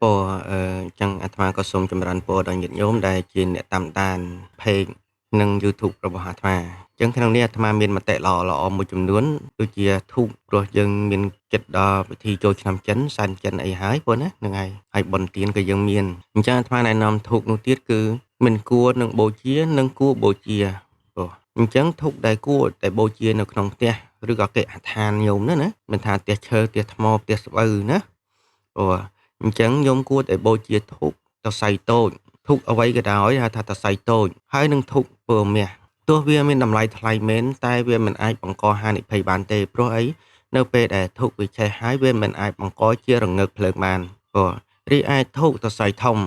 ពរចឹងអាត្មាក៏សូមចម្រើនពរដល់ញាតិញោមដែលជាអ្នកតាមដាន Page និង YouTube របស់អាត្មាចឹងក្នុងនេះអាត្មាមានមតិល្អៗមួយចំនួនដូចជាធូបព្រោះយើងមានចិត្តដល់ពិធីចូលឆ្នាំចិនសែនចិនអីហើយប៉ុណ្ណាហ្នឹងហើយបុណ្យទានក៏យើងមានអញ្ចឹងអាត្មាណែនាំធូបនោះទៀតគឺមិនគួរនឹងបូជានិងគួរបូជាព្រោះអញ្ចឹងធូបដែលគួរតែបូជានៅក្នុងផ្ទះឬក៏គេអដ្ឋានញោមណាមិនថាផ្ទះឈើផ្ទះថ្មផ្ទះស្បូវណាព្រោះអញ្ចឹងញោមគួរតែបូជាធូបតសៃតូចធូបអ្វីក៏ដោយហៅថាតសៃតូចហើយនឹងធូបពើមាសទោះវាមានតម្លៃថ្លៃមែនតែវាមិនអាចបង្កហានិភ័យបានទេព្រោះអីនៅពេលដែលធូបវាឆេះហើយវាមិនអាចបង្កជារងើកភ្លើងបានព្រោះរីឯធូបតសៃធំ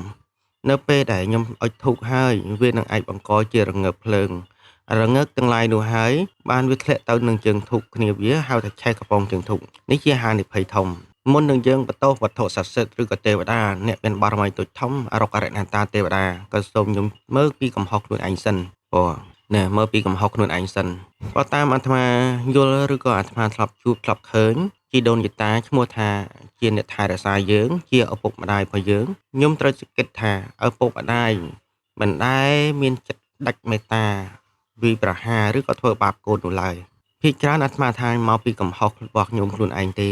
នៅពេលដែលខ្ញុំអុជធូបហើយវានឹងអាចបង្កជារងើកភ្លើងរងើកទាំងឡាយនោះហើយបានវាធ្លាក់ទៅនឹងជើងធូបគ្នាវាហៅថាឆេះកំប៉ុងជើងធូបនេះជាហានិភ័យធំមុននឹងយើងបតោសវត្ថុស័ក្តិសិទ្ធិឬក៏ទេវតាអ្នកមានបារមីទុច្ចធំអរុក្ខរណតាទេវតាក៏សូមខ្ញុំមើលពីកំហុសខ្លួនឯងសិនណែមើលពីកំហុសខ្លួនឯងសិនបើតាមអាត្មាយល់ឬក៏អាត្មាធ្លាប់ជួបធ្លាប់ឃើញជីដូនជីតាឈ្មោះថាជាអ្នកថែរក្សាយើងជាឪពុកម្ដាយរបស់យើងខ្ញុំត្រូវគិតថាឪពុកម្ដាយមិនដែលមានចិត្តដាច់មេត្តាវិប្រហារឬក៏ធ្វើបាបកូននោះឡើយភាគច្រើនអាត្មាថាមកពីកំហុសរបស់ខ្ញុំខ្លួនឯងទេ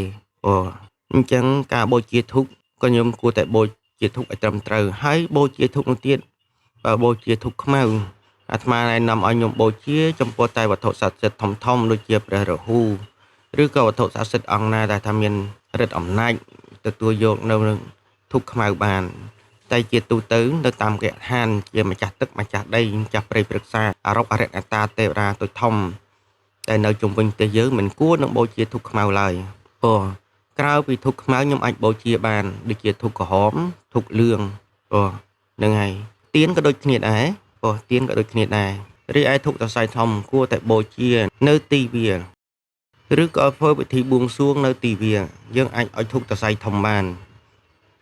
អញ្ចឹងការបូជាធូបក៏ខ្ញុំគួរតែបូជាធូបឲ្យត្រឹមត្រូវហើយបូជាធូបនោះទៀតបើបូជាធូបខ្មៅអាត្មាណែនាំឲ្យខ្ញុំបូជាចំពោះតែវត្ថុស័ក្តិសិទ្ធិធំៗដូចជាព្រះរាហូឬក៏វត្ថុស័ក្តិសិទ្ធិអង្គណាដែលថាមានឫទ្ធិអំណាចទទួលយកនៅធូបខ្មៅបានតែជាទូទៅនៅតាមគេឋានជាម្ចាស់ទឹកម្ចាស់ដីម្ចាស់ព្រៃព្រឹក្សាអរុក្ខរណតាទេវតាទុច្ចធំតែនៅជុំវិញផ្ទះយើងមិនគួរនឹងបូជាធូបខ្មៅឡើយក្រៅពីធូបខ្មៅខ្ញុំអាចបូជាបានដូចជាធូបក្រហមធូបលឿងហ្នឹងហើយទៀនក៏ដូចគ្នាដែរទៀនក៏ដូចគ្នាដែររីឯធូបសរសៃធំគួរតែបូជានៅទីវាលឬក៏ធ្វើពិធីបួងសួងនៅទីវាលយើងអាចឲ្យធូបសរសៃធំបាន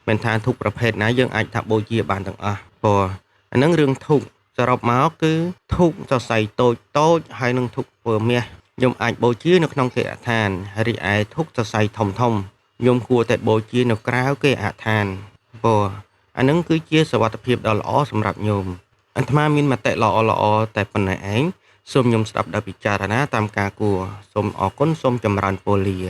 មិនថាធូបប្រភេទណាយើងអាចថាបូជាបានទាំងអស់អាហ្នឹងរឿងធូបសរុបមកគឺធូបសរសៃតូចហើយនឹងធូបពើមាសខ្ញុំអាចបូជានៅក្នុងគេអដ្ឋានរីឯធូបសរសៃធំខ្ញុំគួរតែបូជានៅក្រៅគេអដ្ឋានអានឹងគឺជាសុវត្ថិភាពដ៏ល្អសម្រាប់ញោមអាត្មាមានមតិល្អតែប៉ុណ្ណេះឯងសូមញោមស្ដាប់ដោយពិចារណាតាមការគួរសូមអរគុណសូមចម្រើនពរលា